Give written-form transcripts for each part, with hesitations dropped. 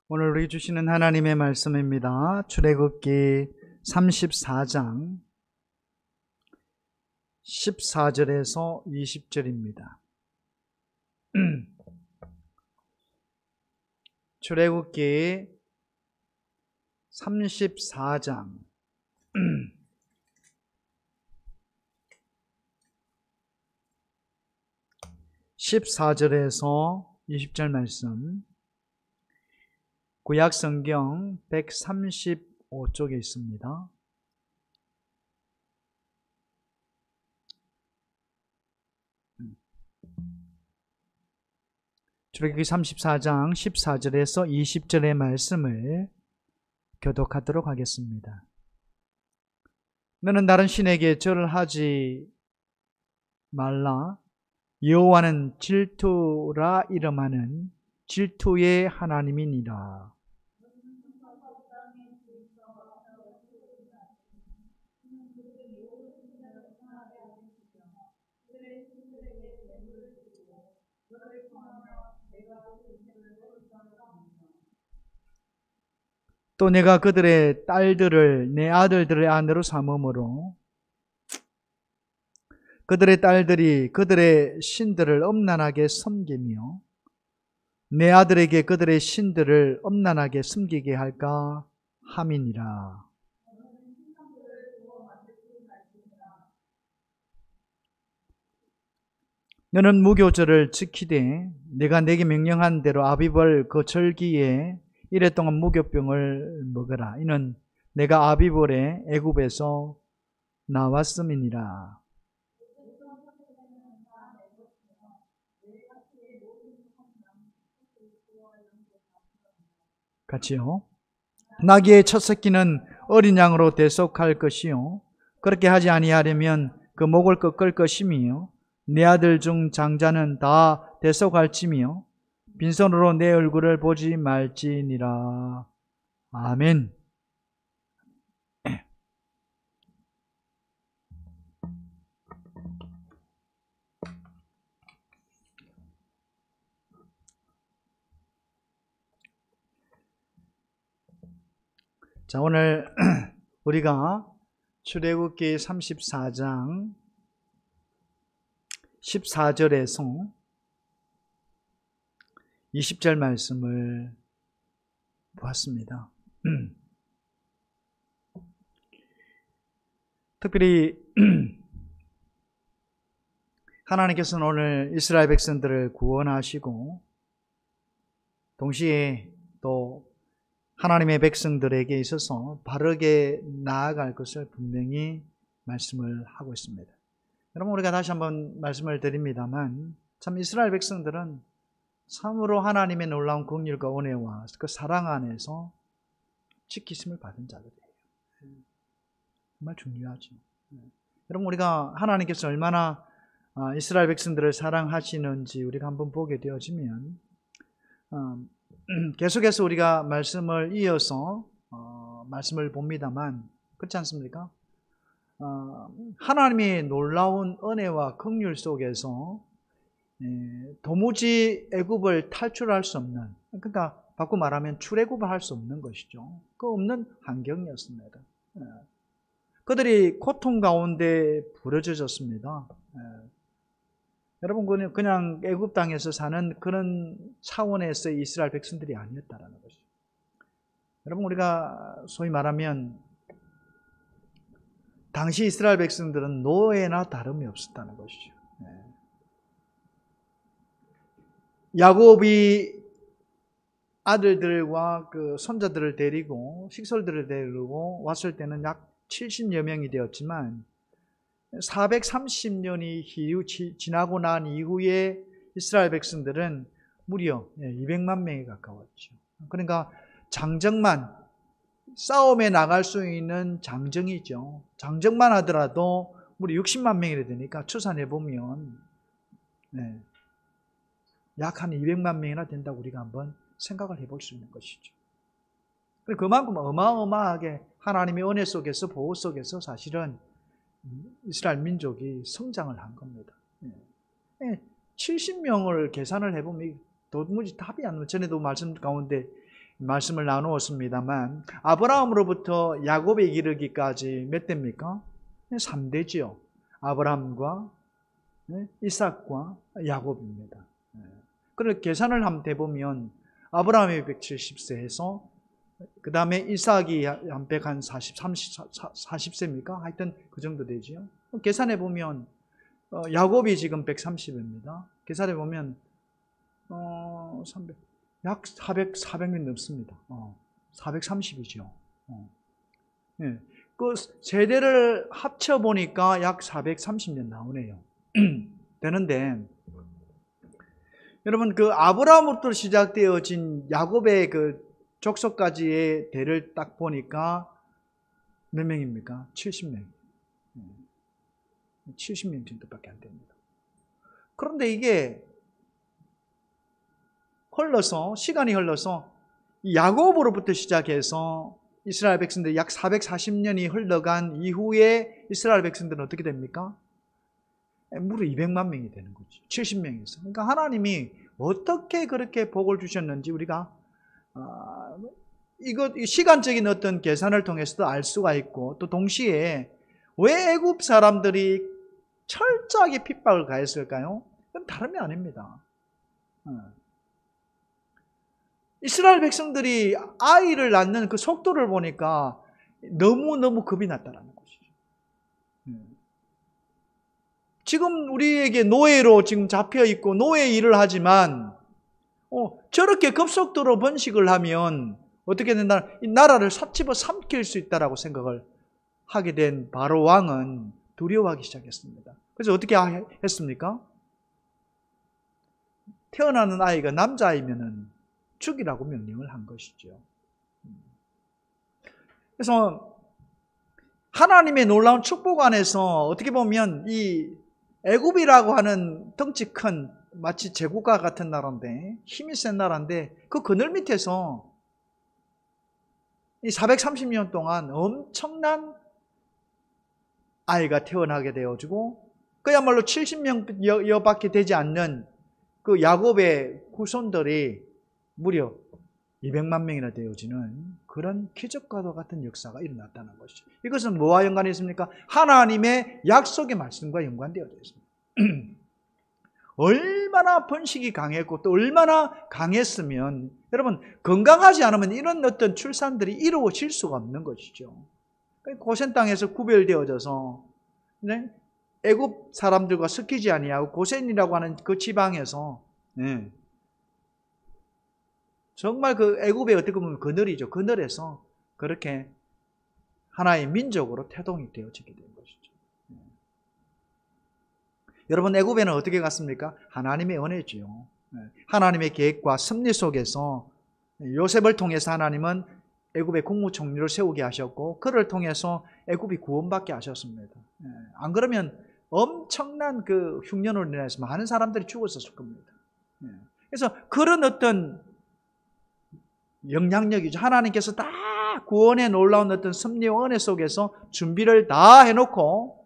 오늘 우리 주시는 하나님의 말씀입니다. 출애굽기 34장 14절에서 20절입니다. 출애굽기 34장 14절에서 20절 말씀, 구약성경 135쪽에 있습니다. 출애굽기 34장 14절에서 20절의 말씀을 교독하도록 하겠습니다. 너는 다른 신에게 절을 하지 말라. 여호와는 질투라 이름하는 질투의 하나님이니라. 또 내가 그들의 딸들을 내 아들들의 아내로 삼음으로 그들의 딸들이 그들의 신들을 엄란하게 섬기며 내 아들에게 그들의 신들을 엄란하게 섬기게 할까 함이니라. 너는 무교절을 지키되 내가 내게 명령한 대로 아비벌 그 절기에 이래 동안 무교병을 먹으라. 이는 내가 아비벌에 애굽에서 나왔음이니라. 같이요. 나귀의 첫 새끼는 어린 양으로 대속할 것이요, 그렇게 하지 아니하려면 그 목을 꺾을 것이며 내 아들 중 장자는 다 대속할지며 빈손으로 내 얼굴을 보지 말지니라. 아멘. 자, 오늘 우리가 출애굽기 34장 14절에서 20절 말씀을 보았습니다. 특별히 하나님께서는 오늘 이스라엘 백성들을 구원하시고 동시에 또 하나님의 백성들에게 있어서 바르게 나아갈 것을 분명히 말씀을 하고 있습니다. 여러분, 우리가 다시 한번 말씀을 드립니다만 참 이스라엘 백성들은 참으로 하나님의 놀라운 긍휼과 은혜와 그 사랑 안에서 지키심을 받은 자들이에요. 정말 중요하죠. 여러분, 우리가 하나님께서 얼마나 이스라엘 백성들을 사랑하시는지 우리가 한번 보게 되어지면 계속해서 우리가 말씀을 이어서 말씀을 봅니다만 그렇지 않습니까? 하나님의 놀라운 은혜와 긍휼 속에서 도무지 애굽을 탈출할 수 없는, 그러니까 바꾸고 말하면 출애굽을 할 수 없는 것이죠. 그 없는 환경이었습니다. 그들이 고통 가운데 부러져졌습니다. 여러분, 그냥 애굽 땅에서 사는 그런 차원에서의 이스라엘 백성들이 아니었다라는 것이죠. 여러분, 우리가 소위 말하면 당시 이스라엘 백성들은 노예나 다름이 없었다는 것이죠. 야곱이 아들들과 그 손자들을 데리고 식솔들을 데리고 왔을 때는 약 70여 명이 되었지만 430년이 지나고 난 이후에 이스라엘 백성들은 무려 200만 명이 가까웠죠. 그러니까 장정만, 싸움에 나갈 수 있는 장정이죠. 장정만 하더라도 무려 60만 명이 되니까 추산해보면 약 한 200만 명이나 된다고 우리가 한번 생각을 해볼 수 있는 것이죠. 그만큼 어마어마하게 하나님의 은혜 속에서, 보호 속에서 사실은 이스라엘 민족이 성장을 한 겁니다. 70명을 계산을 해보면 도무지 답이 안 나와요. 전에도 말씀 가운데 말씀을 나누었습니다만 아브라함으로부터 야곱에 이르기까지 몇 대입니까? 3대지요. 아브라함과 이삭과 야곱입니다. 그래서 계산을 한번 해보면 아브라함이 170세 해서 그 다음에 이삭이 한 40세입니까? 하여튼 그 정도 되지요. 계산해 보면 야곱이 지금 130입니다. 계산해 보면 300, 약 400년 넘습니다. 430이죠. 네. 그 세대를 합쳐 보니까 약 430년 나오네요. 되는데 여러분 그 아브라함부터 시작되어진 야곱의 그 족속까지의 대를 딱 보니까 몇 명입니까? 70명. 70명 정도밖에 안 됩니다. 그런데 이게 시간이 흘러서 야곱으로부터 시작해서 이스라엘 백성들 약 440년이 흘러간 이후에 이스라엘 백성들은 어떻게 됩니까? 무려 200만 명이 되는 거죠. 70명에서. 그러니까 하나님이 어떻게 그렇게 복을 주셨는지 우리가 시간적인 어떤 계산을 통해서도 알 수가 있고, 또 동시에 왜 애굽 사람들이 철저하게 핍박을 가했을까요? 그건 다름이 아닙니다. 이스라엘 백성들이 아이를 낳는 그 속도를 보니까 너무너무 겁이 났다는 것이죠. 지금 우리에게 노예로 지금 잡혀 있고 노예 일을 하지만 저렇게 급속도로 번식을 하면 어떻게 된다? 이 나라를 집어 삼킬 수 있다라고 생각을 하게 된 바로 왕은 두려워하기 시작했습니다. 그래서 어떻게 했습니까? 태어나는 아이가 남자이면은 죽이라고 명령을 한 것이죠. 그래서 하나님의 놀라운 축복 안에서 어떻게 보면 이 애굽이라고 하는 덩치 큰 마치 제국과 같은 나라인데, 힘이 센 나라인데 그 그늘 밑에서 이 430년 동안 엄청난 아이가 태어나게 되어지고, 그야말로 70명여밖에 되지 않는 그 야곱의 후손들이 무려 200만 명이나 되어지는 그런 기적과도 같은 역사가 일어났다는 것이죠. 이것은 뭐와 연관이 있습니까? 하나님의 약속의 말씀과 연관되어 있습니다. 얼마나 번식이 강했고 또 얼마나 강했으면, 여러분 건강하지 않으면 이런 어떤 출산들이 이루어질 수가 없는 것이죠. 고센 땅에서 구별되어져서 애굽 사람들과 섞이지 아니하고 고센이라고 하는 그 지방에서 정말 그 애굽의 어떻게 보면 그늘이죠. 그늘에서 그렇게 하나의 민족으로 태동이 되어지게 된 것이죠. 여러분 애굽에는 어떻게 갔습니까? 하나님의 은혜죠. 하나님의 계획과 섭리 속에서 요셉을 통해서 하나님은 애굽의 국무총리를 세우게 하셨고, 그를 통해서 애굽이 구원받게 하셨습니다. 안 그러면 엄청난 그 흉년으로 인해서 많은 사람들이 죽었었을 겁니다. 그래서 그런 어떤 영향력이죠. 하나님께서 다 구원의 놀라운 어떤 섭리와 은혜 속에서 준비를 다 해놓고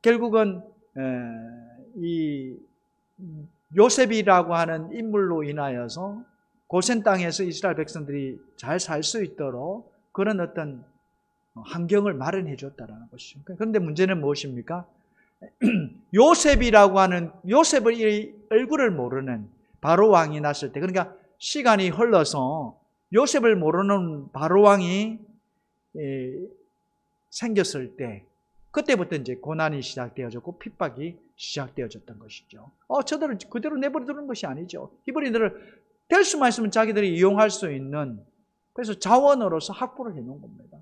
결국은 이 요셉이라고 하는 인물로 인하여서 고센 땅에서 이스라엘 백성들이 잘 살 수 있도록 그런 어떤 환경을 마련해 줬다는 것이죠. 그런데 문제는 무엇입니까? 요셉이라고 하는, 요셉의 얼굴을 모르는 바로 왕이 났을 때, 그러니까 시간이 흘러서 요셉을 모르는 바로 왕이 생겼을 때, 그때부터 이제 고난이 시작되어졌고 핍박이 시작되어졌던 것이죠. 저들을 그대로 내버려 두는 것이 아니죠. 히브리인들을 될 수만 있으면 자기들이 이용할 수 있는, 그래서 자원으로서 확보를 해놓은 겁니다.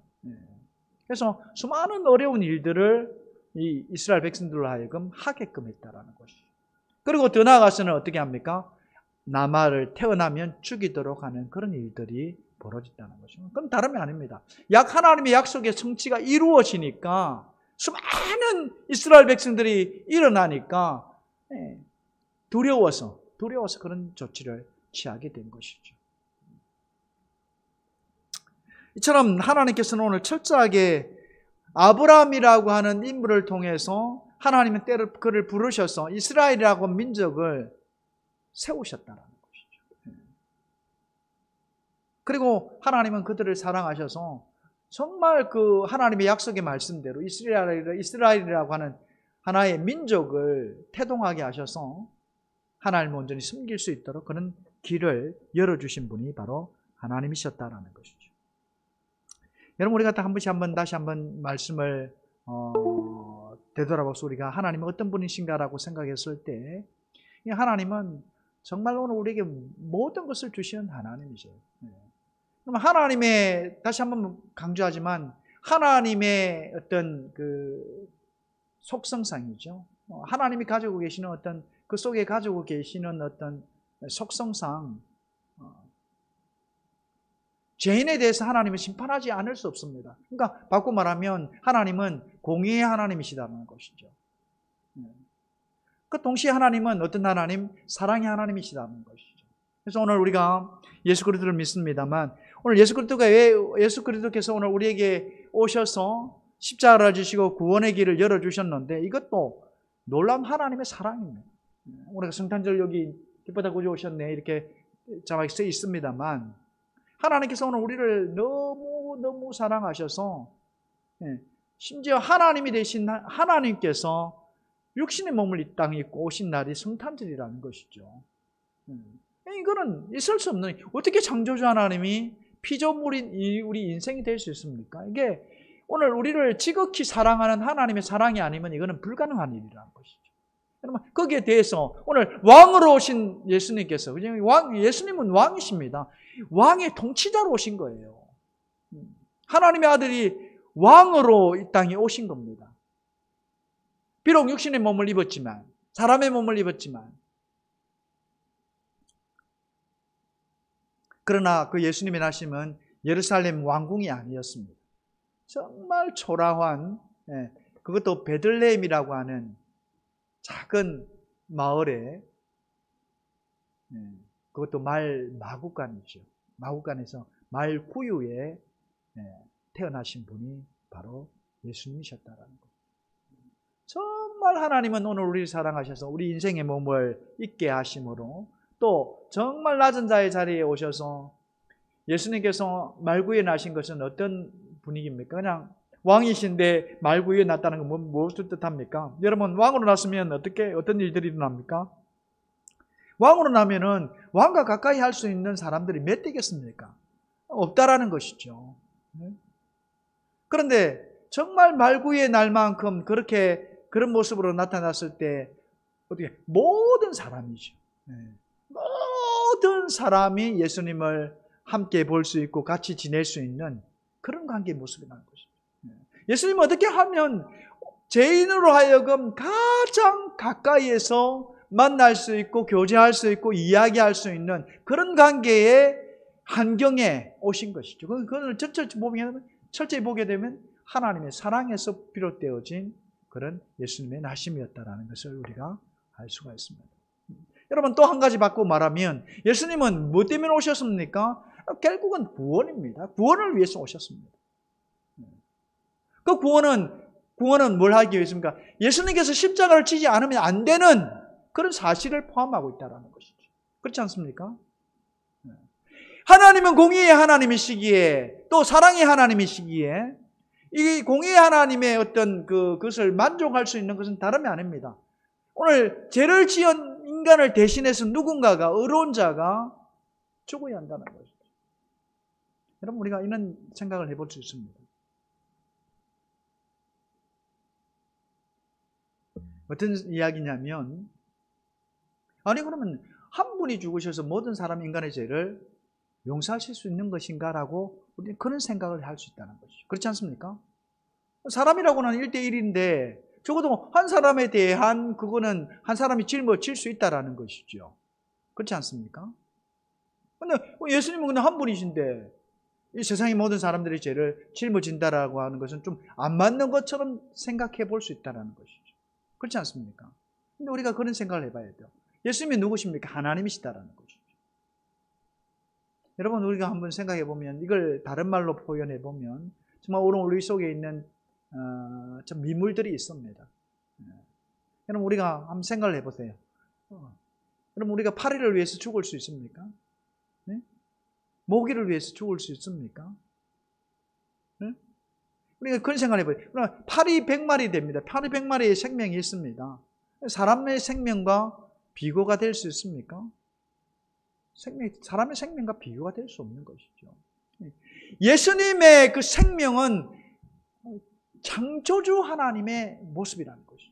그래서 수많은 어려운 일들을 이 이스라엘 백성들로 하여금 하게끔 했다라는 것이죠. 그리고 더 나아가서는 어떻게 합니까? 나마를 태어나면 죽이도록 하는 그런 일들이 벌어졌다는 것이죠. 그건 다름이 아닙니다. 하나님의 약속의 성취가 이루어지니까 수많은 이스라엘 백성들이 일어나니까 두려워서 그런 조치를 취하게 된 것이죠. 이처럼 하나님께서는 오늘 철저하게 아브라함이라고 하는 인물을 통해서 하나님은 때로 그를 부르셔서 이스라엘이라고 민족을 세우셨다라는 것이죠. 그리고 하나님은 그들을 사랑하셔서 정말 그 하나님의 약속의 말씀대로 이스라엘이라고 하는 하나의 민족을 태동하게 하셔서 하나님을 온전히 섬길 수 있도록 그런 길을 열어주신 분이 바로 하나님이셨다라는 것이죠. 여러분, 우리가 다시 한번 말씀을 되돌아봐서 우리가 하나님은 어떤 분이신가라고 생각했을 때, 하나님은 정말 오늘 우리에게 모든 것을 주시는 하나님이세요. 그럼 하나님의, 다시 한번 강조하지만 하나님의 어떤 그 속성상이죠. 하나님이 가지고 계시는 어떤 그 속에 가지고 계시는 어떤 속성상 죄인에 대해서 하나님은 심판하지 않을 수 없습니다. 그러니까 바꿔 말하면 하나님은 공의의 하나님이시다는 것이죠. 그 동시에 하나님은 어떤 하나님? 사랑의 하나님이시다는 것이죠. 그래서 오늘 우리가 예수 그리스도를 믿습니다만, 오늘 예수 그리스도께서 오늘 우리에게 오셔서 십자가를 지시고 구원의 길을 열어주셨는데, 이것도 놀라운 하나님의 사랑입니다. 우리가 성탄절 여기 기쁘다 구주 오셨네 이렇게 자막이 써 있습니다만, 하나님께서 오늘 우리를 너무 사랑하셔서 심지어 하나님이 되신 하나님께서 육신의 몸을 이 땅에 입고 오신 날이 성탄절이라는 것이죠. 이거는 있을 수 없는, 어떻게 창조주 하나님이 피조물인 우리 인생이 될 수 있습니까? 이게 오늘 우리를 지극히 사랑하는 하나님의 사랑이 아니면 이거는 불가능한 일이라는 것이죠. 여러분, 거기에 대해서 오늘 왕으로 오신 예수님께서, 예수님은 왕이십니다. 왕의 통치자로 오신 거예요. 하나님의 아들이 왕으로 이 땅에 오신 겁니다. 비록 육신의 몸을 입었지만, 사람의 몸을 입었지만, 그러나 그 예수님의 나심은 예루살렘 왕궁이 아니었습니다. 정말 초라한, 그것도 베들레헴이라고 하는 작은 마을에, 그것도 마구간이죠. 마구간에서 말구유에 태어나신 분이 바로 예수님이셨다라는 것. 정말 하나님은 오늘 우리를 사랑하셔서 우리 인생의 몸을 있게 하심으로, 또 정말 낮은 자의 자리에 오셔서 예수님께서 말구유에 나신 것은 어떤 분위기입니까? 그냥 왕이신데 말구유에 났다는 건 무엇을 뜻합니까? 여러분, 왕으로 났으면 어떤 일들이 일어납니까? 왕으로 나면은 왕과 가까이 할 수 있는 사람들이 몇 되겠습니까? 없다라는 것이죠. 그런데 정말 말구유에 날 만큼 그런 모습으로 나타났을 때 어떻게 모든 사람이죠. 모든 사람이 예수님을 함께 볼 수 있고 같이 지낼 수 있는 그런 관계의 모습이 나는 것이죠. 예수님은 어떻게 하면 죄인으로 하여금 가장 가까이에서 만날 수 있고 교제할 수 있고 이야기할 수 있는 그런 관계의 환경에 오신 것이죠. 그걸 철저히 보게 되면 하나님의 사랑에서 비롯되어진 그런 예수님의 나심이었다라는 것을 우리가 알 수가 있습니다. 여러분, 또 한 가지 바꾸고 말하면 예수님은 뭐 때문에 오셨습니까? 결국은 구원입니다. 구원을 위해서 오셨습니다. 그 구원은 뭘 하기 위해서입니까? 예수님께서 십자가를 지지 않으면 안 되는 그런 사실을 포함하고 있다는 것이죠. 그렇지 않습니까? 하나님은 공의의 하나님이시기에, 또 사랑의 하나님이시기에, 이 공의의 하나님의 어떤 그것을 만족할 수 있는 것은 다름이 아닙니다. 오늘 죄를 지은 인간을 대신해서 누군가가, 의로운 자가 죽어야 한다는 것이죠. 여러분, 우리가 이런 생각을 해볼 수 있습니다. 어떤 이야기냐면, 아니 그러면 한 분이 죽으셔서 모든 사람 인간의 죄를 용서하실 수 있는 것인가라고 우리는 그런 생각을 할 수 있다는 것이죠. 그렇지 않습니까? 사람이라고는 1대1인데 적어도 한 사람에 대한 그거는 한 사람이 짊어질 수 있다라는 것이죠. 그렇지 않습니까? 근데 예수님은 그냥 한 분이신데 이 세상의 모든 사람들의 죄를 짊어진다라고 하는 것은 좀 안 맞는 것처럼 생각해 볼 수 있다라는 것이죠. 그렇지 않습니까? 근데 우리가 그런 생각을 해봐야 돼요. 예수님이 누구십니까? 하나님이시다라는 거죠. 여러분, 우리가 한번 생각해 보면, 이걸 다른 말로 표현해 보면 정말 오늘 우리 속에 있는 좀 미물들이 있습니다. 여러분 우리가 한번 생각을 해보세요. 여러분 우리가 파리를 위해서 죽을 수 있습니까? 네? 모기를 위해서 죽을 수 있습니까? 네? 우리가 그런 생각을 해봐요. 그러나 파리 100마리 됩니다. 파리 100마리의 생명이 있습니다. 사람의 생명과 비교가 될 수 있습니까? 사람의 생명과 비교가 될 수 없는 것이죠. 예수님의 그 생명은 창조주 하나님의 모습이라는 것이죠.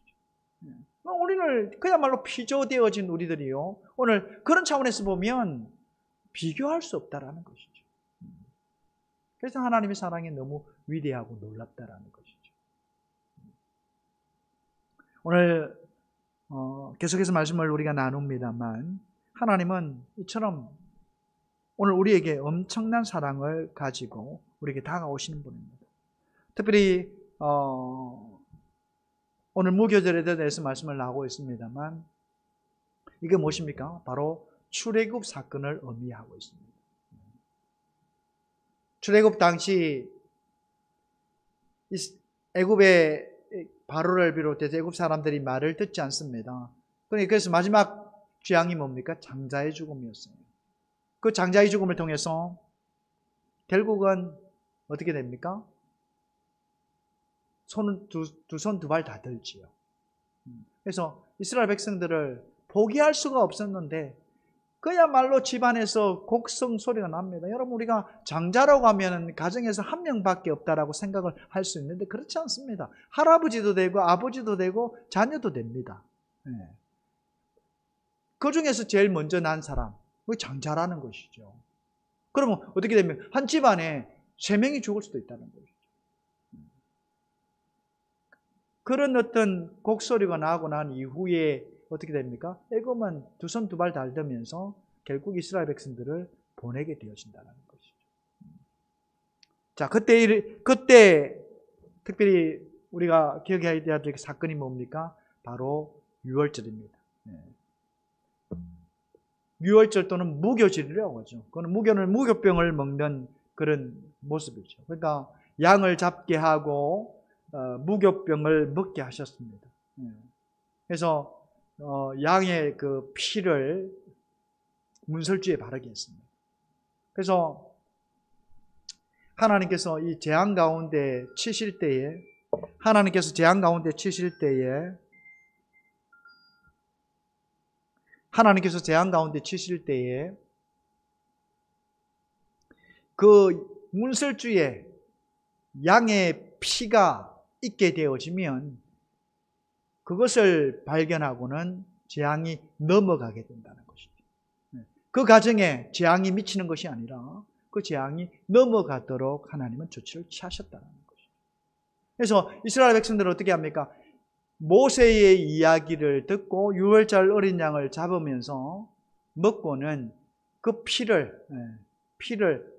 우리는 그야말로 피조되어진 우리들이요, 오늘 그런 차원에서 보면 비교할 수 없다라는 것이죠. 그래서 하나님의 사랑이 너무 위대하고 놀랍다라는 것이죠. 오늘 계속해서 말씀을 우리가 나눕니다만, 하나님은 이처럼 오늘 우리에게 엄청난 사랑을 가지고 우리에게 다가오시는 분입니다. 특별히 오늘 무교절에 대해서 말씀을 나오고 있습니다만, 이게 무엇입니까? 바로 출애굽 사건을 의미하고 있습니다. 출애굽 당시 애굽의 바로를 비롯해서 애굽 사람들이 말을 듣지 않습니다. 그래서 마지막 재앙이 뭡니까? 장자의 죽음이었어요. 그 장자의 죽음을 통해서 결국은 어떻게 됩니까? 두 손 두 발 다 들지요. 그래서 이스라엘 백성들을 포기할 수가 없었는데 그야말로 집안에서 곡성 소리가 납니다. 여러분 우리가 장자라고 하면 가정에서 한 명밖에 없다라고 생각을 할 수 있는데 그렇지 않습니다. 할아버지도 되고 아버지도 되고 자녀도 됩니다. 그 중에서 제일 먼저 난 사람, 그게 장자라는 것이죠. 그러면 어떻게 되면 한 집안에 3명이 죽을 수도 있다는 것이죠. 그런 어떤 곡소리가 나고 난 이후에 어떻게 됩니까? 애굽은 두 손 두 발 달더면서 결국 이스라엘 백성들을 보내게 되어진다는 것이죠. 자, 그때 특별히 우리가 기억해야 될 사건이 뭡니까? 바로 유월절입니다. 유월절 또는 무교절이라고 하죠. 그건 무교병을 먹는 그런 모습이죠. 그러니까 양을 잡게 하고 무교병을 먹게 하셨습니다. 그래서 양의 그 피를 문설주에 바르게 했습니다. 그래서 하나님께서 이 재앙 가운데 치실 때에 그 문설주에 양의 피가 있게 되어지면 그것을 발견하고는 재앙이 넘어가게 된다는 것이죠. 그 가정에 재앙이 미치는 것이 아니라 그 재앙이 넘어가도록 하나님은 조치를 취하셨다는 것이죠. 그래서 이스라엘 백성들은 어떻게 합니까? 모세의 이야기를 듣고 유월절 어린 양을 잡으면서 먹고는 그 피를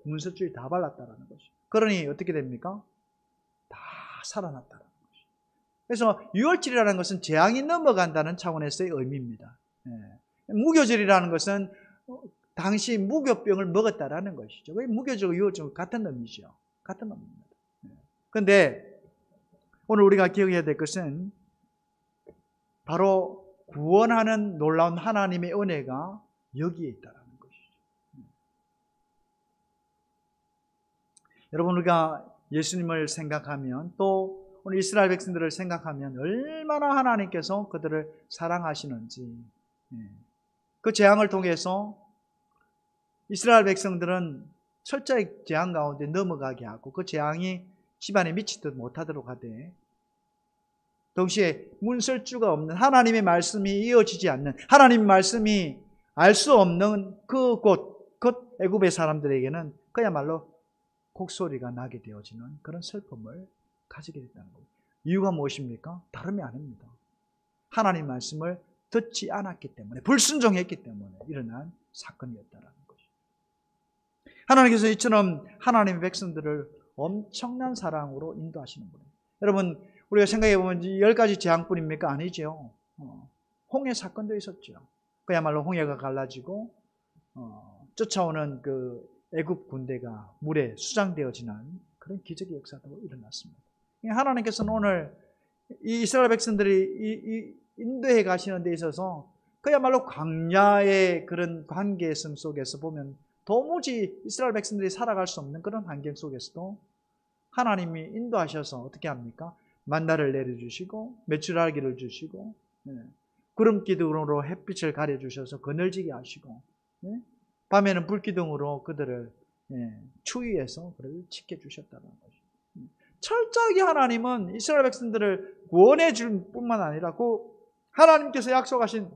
문설주에 다 발랐다는 것이죠. 그러니 어떻게 됩니까? 다 살아났다는 것이죠. 그래서 유월절이라는 것은 재앙이 넘어간다는 차원에서의 의미입니다. 무교절이라는 것은 당시 무교병을 먹었다라는 것이죠. 무교절과 유월절 같은 의미죠. 같은 의미입니다. 그런데 오늘 우리가 기억해야 될 것은 바로 구원하는 놀라운 하나님의 은혜가 여기에 있다는 것이죠. 여러분 우리가 예수님을 생각하면 또 오늘 이스라엘 백성들을 생각하면 얼마나 하나님께서 그들을 사랑하시는지, 그 재앙을 통해서 이스라엘 백성들은 철저히 재앙 가운데 넘어가게 하고 그 재앙이 집안에 미치지 못하도록 하되, 동시에 문설주가 없는 하나님의 말씀이 이어지지 않는, 하나님의 말씀이 알 수 없는 그 애굽의 사람들에게는 그야말로 곡소리가 나게 되어지는 그런 슬픔을 가지게 됐다는 거예요. 이유가 무엇입니까? 다름이 아닙니다. 하나님의 말씀을 듣지 않았기 때문에, 불순종했기 때문에 일어난 사건이었다는 것이죠. 하나님께서 이처럼 하나님의 백성들을 엄청난 사랑으로 인도하시는 거예요. 여러분 우리가 생각해 보면 10가지 재앙뿐입니까? 아니죠. 홍해 사건도 있었죠. 그야말로 홍해가 갈라지고 쫓아오는 그 애굽 군대가 물에 수장되어지는 그런 기적의 역사도 일어났습니다. 하나님께서는 오늘 이 이스라엘 백성들이 인도해 가시는 데 있어서 그야말로 광야의 그런 관계성 속에서 보면 도무지 이스라엘 백성들이 살아갈 수 없는 그런 환경 속에서도 하나님이 인도하셔서 어떻게 합니까? 만나를 내려주시고 메추라기를 주시고 구름 기둥으로 햇빛을 가려주셔서 그늘지게 하시고 밤에는 불기둥으로 그들을 추위에서 그를 지켜주셨다는 것이죠. 철저하게 하나님은 이스라엘 백성들을 구원해 줄 뿐만 아니라 그 하나님께서 약속하신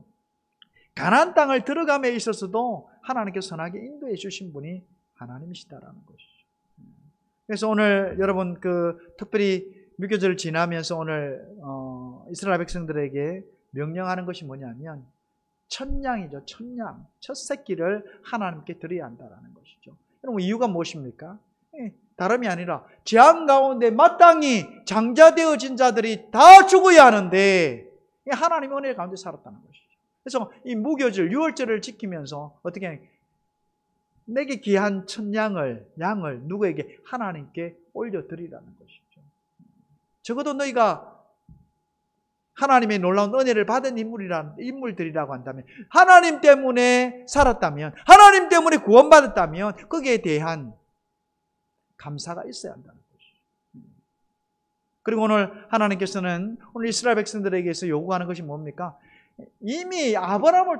가나안 땅을 들어감에 있어서도 하나님께서 선하게 인도해 주신 분이 하나님이시다라는 것이죠. 그래서 오늘 여러분 특별히 무교절을 지나면서 오늘 이스라엘 백성들에게 명령하는 것이 뭐냐면 첫양이죠. 첫양, 첫 새끼를 하나님께 드려야 한다라는 것이죠. 여러분 이유가 무엇입니까? 다름이 아니라 재앙 가운데 마땅히 장자되어진 자들이 다 죽어야 하는데 하나님의 은혜 가운데 살았다는 것이죠. 그래서 이 무교절, 유월절을 지키면서 어떻게 내게 귀한 첫양을, 양을 누구에게? 하나님께 올려드리라는 것이죠. 적어도 너희가 하나님의 놀라운 은혜를 받은 인물들이라고 한다면, 하나님 때문에 살았다면, 하나님 때문에 구원받았다면 거기에 대한 감사가 있어야 한다는 것이죠. 그리고 오늘 하나님께서는 오늘 이스라엘 백성들에게서 요구하는 것이 뭡니까? 이미 아브라함을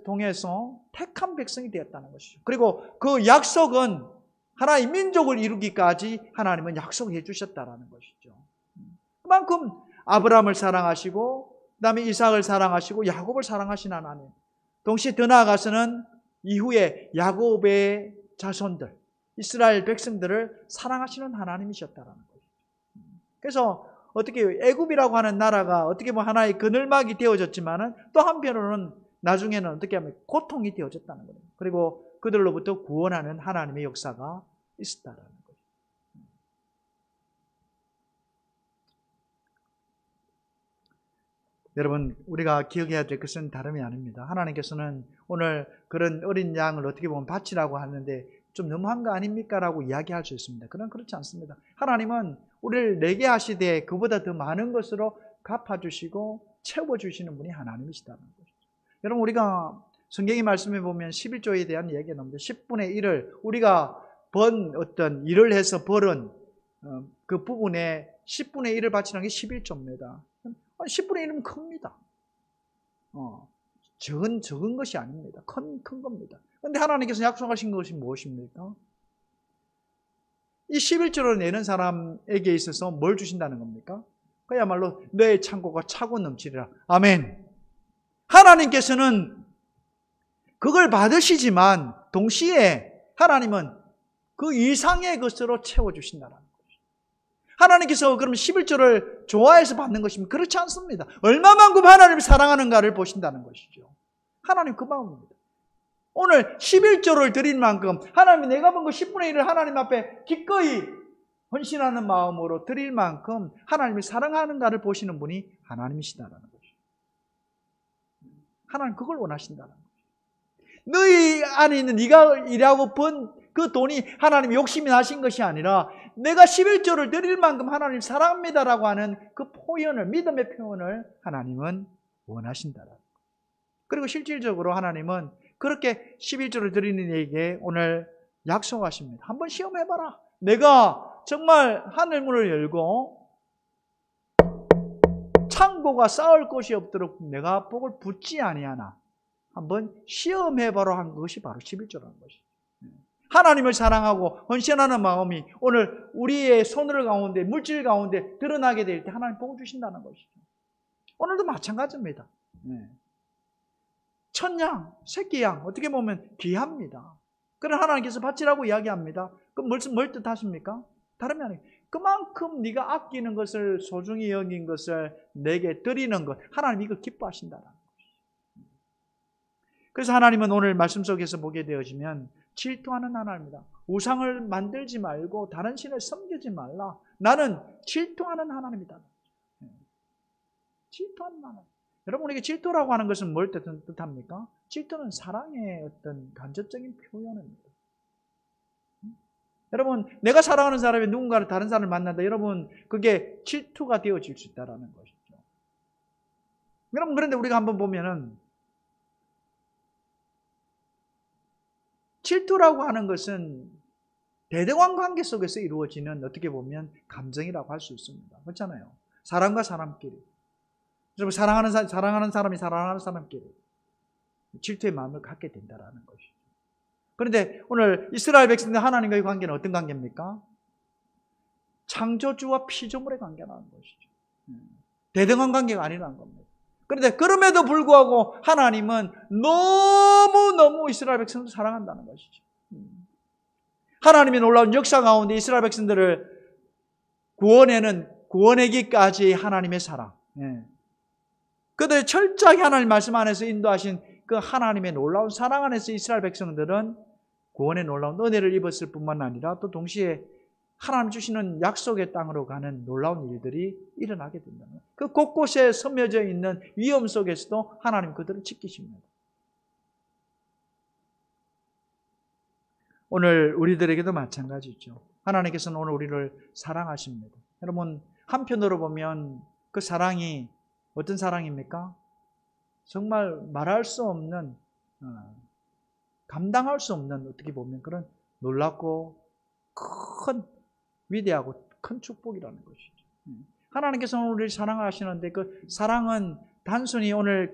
통해서 택한 백성이 되었다는 것이죠. 그리고 그 약속은 하나의 민족을 이루기까지 하나님은 약속해 주셨다는 것이죠. 그만큼 아브라함을 사랑하시고 그다음에 이삭을 사랑하시고 야곱을 사랑하신 하나님, 동시에 더 나아가서는 이후에 야곱의 자손들, 이스라엘 백성들을 사랑하시는 하나님이셨다는 거죠. 그래서 어떻게 애굽이라고 하는 나라가 어떻게 보면 하나의 그늘막이 되어졌지만은 또 한편으로는 나중에는 어떻게 하면 고통이 되어졌다는 거예요. 그리고 그들로부터 구원하는 하나님의 역사가 있었다는 거죠. 여러분 우리가 기억해야 될 것은 다름이 아닙니다. 하나님께서는 오늘 그런 어린 양을 어떻게 보면 바치라고 하는데 좀 너무한 거 아닙니까? 라고 이야기할 수 있습니다. 그러나 그렇지 않습니다. 하나님은 우리를 내게 하시되 그보다 더 많은 것으로 갚아주시고 채워주시는 분이 하나님이시다는 것이죠. 여러분 우리가 성경의 말씀에 보면 11조에 대한 이야기가 나옵니다. 10분의 1을 우리가 번 어떤 일을 해서 벌은 그 부분에 10분의 1을 바치는 게 11조입니다. 10분의 1이면 큽니다. 적은 것이 아닙니다. 큰 겁니다. 그런데 하나님께서 약속하신 것이 무엇입니까? 이 11조를 내는 사람에게 있어서 뭘 주신다는 겁니까? 그야말로 너의 창고가 차고 넘치리라. 아멘. 하나님께서는 그걸 받으시지만 동시에 하나님은 그 이상의 것으로 채워주신다는 거죠. 하나님께서 그럼 11조를 좋아해서 받는 것이면 그렇지 않습니다. 얼마만큼 하나님을 사랑하는가를 보신다는 것이죠. 하나님 그 마음입니다. 오늘 11조를 드린 만큼 하나님이 내가 본 거 10분의 1을 하나님 앞에 기꺼이 헌신하는 마음으로 드릴 만큼 하나님을 사랑하는가를 보시는 분이 하나님이시다라는 거죠. 하나님 그걸 원하신다는 거죠. 너희 안에 있는 네가 일하고 번 그 돈이 하나님 욕심이 나신 것이 아니라 내가 11조를 드릴 만큼 하나님 사랑합니다라고 하는 그 표현을, 믿음의 표현을 하나님은 원하신다라는 거죠. 그리고 실질적으로 하나님은 그렇게 11조를 드리는 이에게 오늘 약속하십니다. 한번 시험해봐라. 내가 정말 하늘문을 열고 창고가 쌓을 곳이 없도록 내가 복을 붓지 아니하나. 한번 시험해봐라 한 것이 바로 11조라는 것이죠. 하나님을 사랑하고 헌신하는 마음이 오늘 우리의 손을 가운데, 물질 가운데 드러나게 될 때 하나님 복 주신다는 것이죠. 오늘도 마찬가지입니다. 첫양, 새끼양 어떻게 보면 귀합니다. 그런 하나님께서 바치라고 이야기합니다. 그럼 뭘 뜻하십니까? 다름이 아니에요. 그만큼 네가 아끼는 것을, 소중히 여긴 것을 내게 드리는 것, 하나님 이걸 기뻐하신다는 것이죠. 그래서 하나님은 오늘 말씀 속에서 보게 되어지면 질투하는 하나님이다. 우상을 만들지 말고 다른 신을 섬기지 말라. 나는 질투하는 하나님이다. 질투하는 하나님. 여러분 우리가 질투라고 하는 것은 뭘 뜻합니까? 질투는 사랑의 어떤 간접적인 표현입니다. 여러분 내가 사랑하는 사람이 누군가를 다른 사람을 만난다. 여러분 그게 질투가 되어질 수 있다는 것이죠. 여러분, 그런데 우리가 한번 보면은 질투라고 하는 것은 대등한 관계 속에서 이루어지는 어떻게 보면 감정이라고 할 수 있습니다. 그렇잖아요. 사람과 사람끼리. 사랑하는 사람이 사랑하는 사람끼리 질투의 마음을 갖게 된다는 것이죠. 그런데 오늘 이스라엘 백성들 하나님과의 관계는 어떤 관계입니까? 창조주와 피조물의 관계라는 것이죠. 대등한 관계가 아니라는 겁니다. 그런데 그럼에도 불구하고 하나님은 너무너무 이스라엘 백성들을 사랑한다는 것이죠. 하나님의 놀라운 역사 가운데 이스라엘 백성들을 구원하기까지 하나님의 사랑. 그들의 철저하게 하나님 말씀 안에서 인도하신 그 하나님의 놀라운 사랑 안에서 이스라엘 백성들은 구원의 놀라운 은혜를 입었을 뿐만 아니라 또 동시에 하나님 주시는 약속의 땅으로 가는 놀라운 일들이 일어나게 된다는 거예요. 그 곳곳에 스며져 있는 위험 속에서도 하나님 그들을 지키십니다. 오늘 우리들에게도 마찬가지죠. 하나님께서는 오늘 우리를 사랑하십니다. 여러분, 한편으로 보면 그 사랑이 어떤 사랑입니까? 정말 말할 수 없는, 감당할 수 없는 어떻게 보면 그런 놀랍고 큰, 위대하고 큰 축복이라는 것이죠. 하나님께서는 우리를 사랑하시는데 그 사랑은 단순히 오늘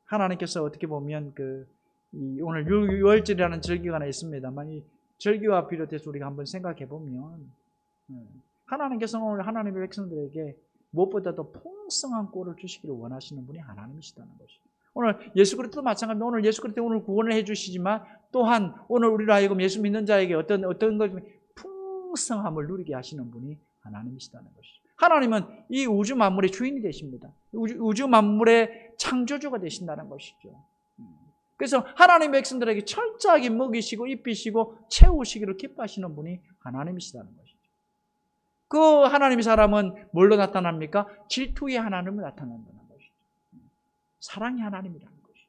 하나님께서 어떻게 보면 오늘 유월절이라는 절기가 하나 있습니다만 이 절기와 비롯해서 우리가 한번 생각해 보면 하나님께서는 오늘 하나님의 백성들에게 무엇보다도 풍성한 꼴을 주시기를 원하시는 분이 하나님이시다는 것이죠. 오늘 예수 그리스도도 마찬가지입니다. 오늘 예수 그리스도 오늘 구원을 해주시지만 또한 오늘 우리로 하여금 예수 믿는 자에게 어떤 것 풍성함을 누리게 하시는 분이 하나님이시다는 것이죠. 하나님은 이 우주 만물의 주인이 되십니다. 우주 만물의 창조주가 되신다는 것이죠. 그래서 하나님의 백성들에게 철저하게 먹이시고 입히시고 채우시기를 기뻐하시는 분이 하나님이시다는 것이죠. 그 하나님의 사람은 뭘로 나타납니까? 질투의 하나님으로 나타난다는 것이죠. 사랑의 하나님이라는 것이죠.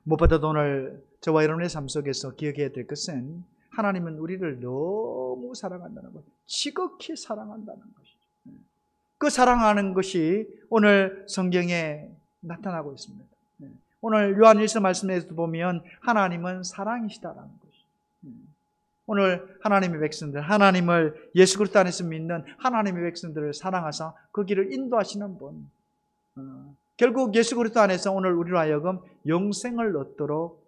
무엇보다도 오늘 저와 여러분의 삶 속에서 기억해야 될 것은 하나님은 우리를 너무 사랑한다는 것, 지극히 사랑한다는 것이죠. 그 사랑하는 것이 오늘 성경에 나타나고 있습니다. 오늘 요한 1서 말씀에서 보면 하나님은 사랑이시다라는 것이죠. 오늘 하나님의 백성들, 하나님을 예수 그리스도 안에서 믿는 하나님의 백성들을 사랑하사 그 길을 인도하시는 분, 결국 예수 그리스도 안에서 오늘 우리로 하여금 영생을 얻도록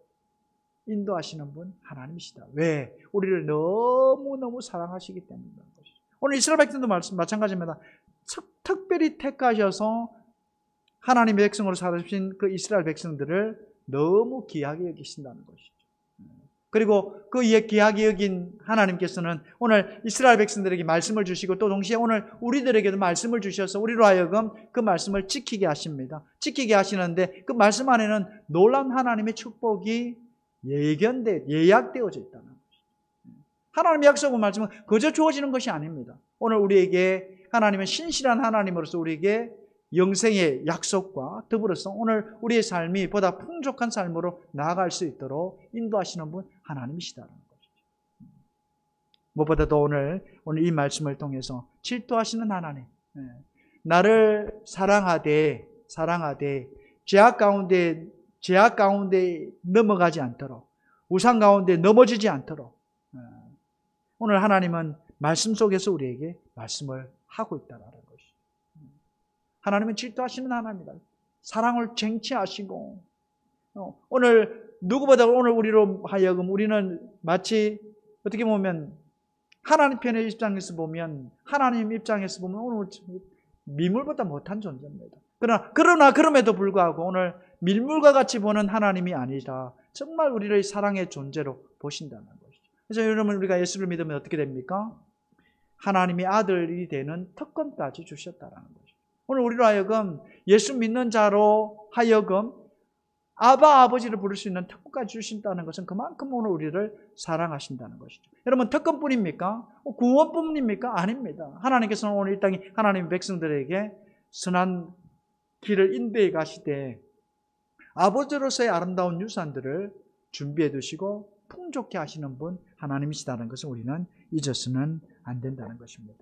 인도하시는 분 하나님이시다. 왜? 우리를 너무너무 사랑하시기 때문이라는 것이죠. 오늘 이스라엘 백성도 마찬가지입니다. 특별히 택하셔서 하나님의 백성으로 살아주신 그 이스라엘 백성들을 너무 귀하게 여기신다는 것이죠. 그리고 그 귀하게 여긴 하나님께서는 오늘 이스라엘 백성들에게 말씀을 주시고 또 동시에 오늘 우리들에게도 말씀을 주셔서 우리로 하여금 그 말씀을 지키게 하십니다. 지키게 하시는데 그 말씀 안에는 놀라운 하나님의 축복이 예약되어져 있다는 것이죠. 하나님의 약속은 말씀은 그저 주어지는 것이 아닙니다. 오늘 우리에게 하나님은 신실한 하나님으로서 우리에게 영생의 약속과 더불어서 오늘 우리의 삶이 보다 풍족한 삶으로 나아갈 수 있도록 인도하시는 분 하나님이시다는 것이죠. 무엇보다도 오늘 이 말씀을 통해서 질투하시는 하나님, 나를 사랑하되 죄악 가운데 넘어가지 않도록, 우상 가운데 넘어지지 않도록 오늘 하나님은 말씀 속에서 우리에게 말씀을 하고 있다는 것이죠. 하나님은 질투하시는 하나님이다. 사랑을 쟁취하시고 오늘 누구보다 오늘 우리로 하여금 우리는 마치 어떻게 보면 하나님 편의 입장에서 보면 하나님 입장에서 보면 오늘 밀물보다 못한 존재입니다. 그러나 그럼에도 불구하고 오늘 밀물과 같이 보는 하나님이 아니라 정말 우리를 사랑의 존재로 보신다는 것이죠. 그래서 여러분 우리가 예수를 믿으면 어떻게 됩니까? 하나님의 아들이 되는 특권까지 주셨다는 거죠. 오늘 우리로 하여금 예수 믿는 자로 하여금 아버지를 부를 수 있는 특권까지 주신다는 것은 그만큼 오늘 우리를 사랑하신다는 것이죠. 여러분 특권뿐입니까? 구원뿐입니까? 아닙니다. 하나님께서는 오늘 이 땅에 하나님의 백성들에게 선한 길을 인도해 가시되 아버지로서의 아름다운 유산들을 준비해 두시고 풍족해 하시는 분 하나님이시다는 것을 우리는 잊어서는 안 된다는 것입니다.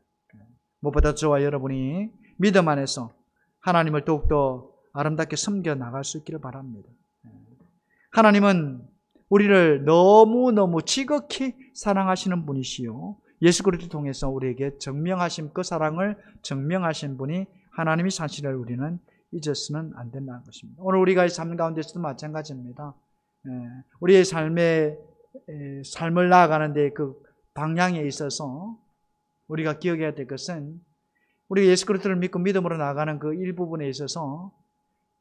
무엇보다 저와 여러분이 믿음 안에서 하나님을 더욱더 아름답게 섬겨 나갈 수 있기를 바랍니다. 하나님은 우리를 너무너무 지극히 사랑하시는 분이시요, 예수 그리스도를 통해서 우리에게 증명하신 그 사랑을 증명하신 분이 하나님이 사실을 우리는 잊어서는 안 된다는 것입니다. 오늘 우리가 이 삶 가운데서도 마찬가지입니다. 우리의 삶을 나아가는 데 그 방향에 있어서 우리가 기억해야 될 것은, 우리가 예수 그리스도를 믿고 믿음으로 나아가는 그 일부분에 있어서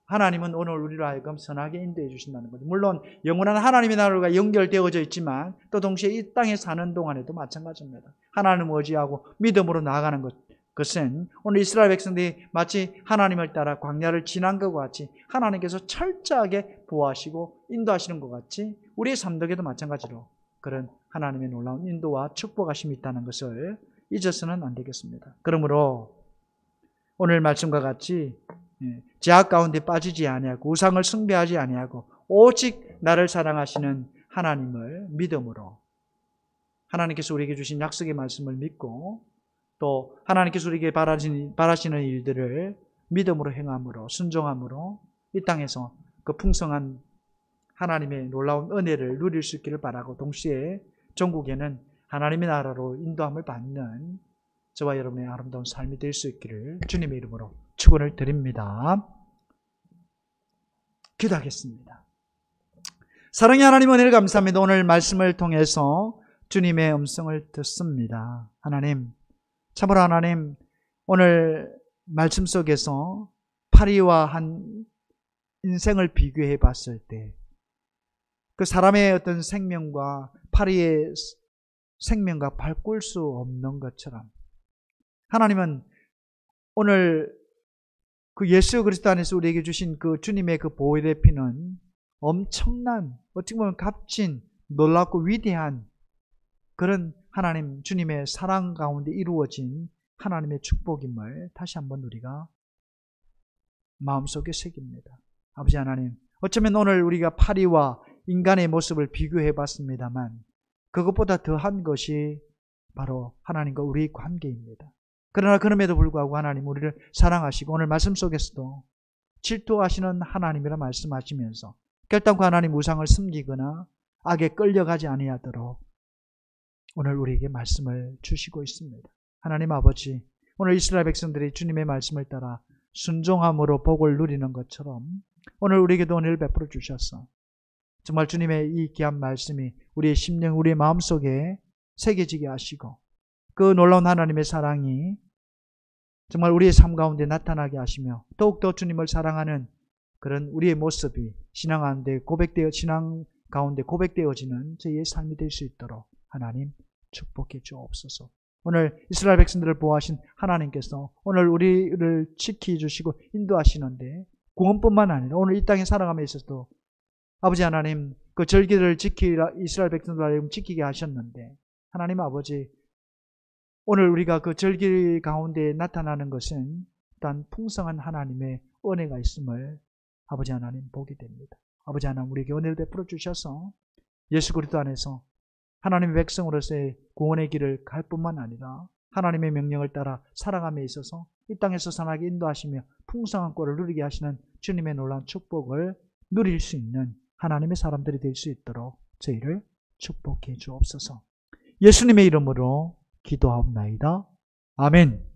하나님은 오늘 우리로 하여금 선하게 인도해 주신다는 거죠. 물론 영원한 하나님의 나라가 연결되어져 있지만 또 동시에 이 땅에 사는 동안에도 마찬가지입니다. 하나님을 의지하고 믿음으로 나아가는 것은 오늘 이스라엘 백성들이 마치 하나님을 따라 광야를 지난 것과 같이 하나님께서 철저하게 보호하시고 인도하시는 것 같이 우리의 삶에도 마찬가지로 그런 하나님의 놀라운 인도와 축복하심이 있다는 것을 잊어서는 안 되겠습니다. 그러므로 오늘 말씀과 같이 제약 가운데 빠지지 아니하고 우상을 숭배하지 아니하고 오직 나를 사랑하시는 하나님을 믿음으로, 하나님께서 우리에게 주신 약속의 말씀을 믿고 또 하나님께서 우리에게 바라시는 일들을 믿음으로 행함으로, 순종함으로 이 땅에서 그 풍성한 하나님의 놀라운 은혜를 누릴 수 있기를 바라고, 동시에 전국에는 하나님의 나라로 인도함을 받는 저와 여러분의 아름다운 삶이 될 수 있기를 주님의 이름으로 축원을 드립니다. 기도하겠습니다. 사랑의 하나님, 은혜를 감사합니다. 오늘 말씀을 통해서 주님의 음성을 듣습니다. 하나님, 참으로 하나님, 오늘 말씀 속에서 파리와 한 인생을 비교해 봤을 때 그 사람의 어떤 생명과 파리의 생명과 바꿀 수 없는 것처럼, 하나님은 오늘 그 예수 그리스도 안에서 우리에게 주신 그 주님의 그 보혈의 피는 엄청난, 어떻게 보면 값진, 놀랍고 위대한 그런 하나님 주님의 사랑 가운데 이루어진 하나님의 축복임을 다시 한번 우리가 마음속에 새깁니다. 아버지 하나님, 어쩌면 오늘 우리가 파리와 인간의 모습을 비교해 봤습니다만 그것보다 더한 것이 바로 하나님과 우리의 관계입니다. 그러나 그럼에도 불구하고 하나님 우리를 사랑하시고 오늘 말씀 속에서도 질투하시는 하나님이라 말씀하시면서 결단코 하나님 우상을 숨기거나 악에 끌려가지 아니하도록 오늘 우리에게 말씀을 주시고 있습니다. 하나님 아버지, 오늘 이스라엘 백성들이 주님의 말씀을 따라 순종함으로 복을 누리는 것처럼 오늘 우리에게도 은혜를 베풀어 주셔서 정말 주님의 이 귀한 말씀이 우리의 심령, 우리의 마음속에 새겨지게 하시고 그 놀라운 하나님의 사랑이 정말 우리의 삶 가운데 나타나게 하시며 더욱더 주님을 사랑하는 그런 우리의 모습이 신앙 가운데 고백되어지는 저희의 삶이 될 수 있도록 하나님 축복해 주옵소서. 오늘 이스라엘 백성들을 보호하신 하나님께서 오늘 우리를 지켜주시고 인도하시는데 구원뿐만 아니라 오늘 이 땅에 살아감에 있어서도 아버지 하나님 그 절기를 이스라엘 백성들을 지키게 하셨는데 하나님 아버지, 오늘 우리가 그 절기 가운데 나타나는 것은 일단 풍성한 하나님의 은혜가 있음을 아버지 하나님 보게 됩니다. 아버지 하나님 우리에게 은혜를 베풀어 주셔서 예수 그리스도 안에서 하나님의 백성으로서의 구원의 길을 갈 뿐만 아니라 하나님의 명령을 따라 살아감에 있어서 이 땅에서 선하게 인도하시며 풍성한 꼴을 누리게 하시는 주님의 놀라운 축복을 누릴 수 있는 하나님의 사람들이 될 수 있도록 저희를 축복해 주옵소서. 예수님의 이름으로 기도하옵나이다. 아멘.